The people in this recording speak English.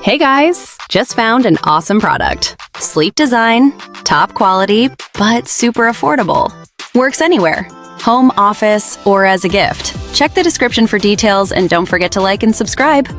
Hey guys, just found an awesome product. Sleek design, top quality, but super affordable. Works anywhere, home, office, or as a gift. Check the description for details and don't forget to like and subscribe.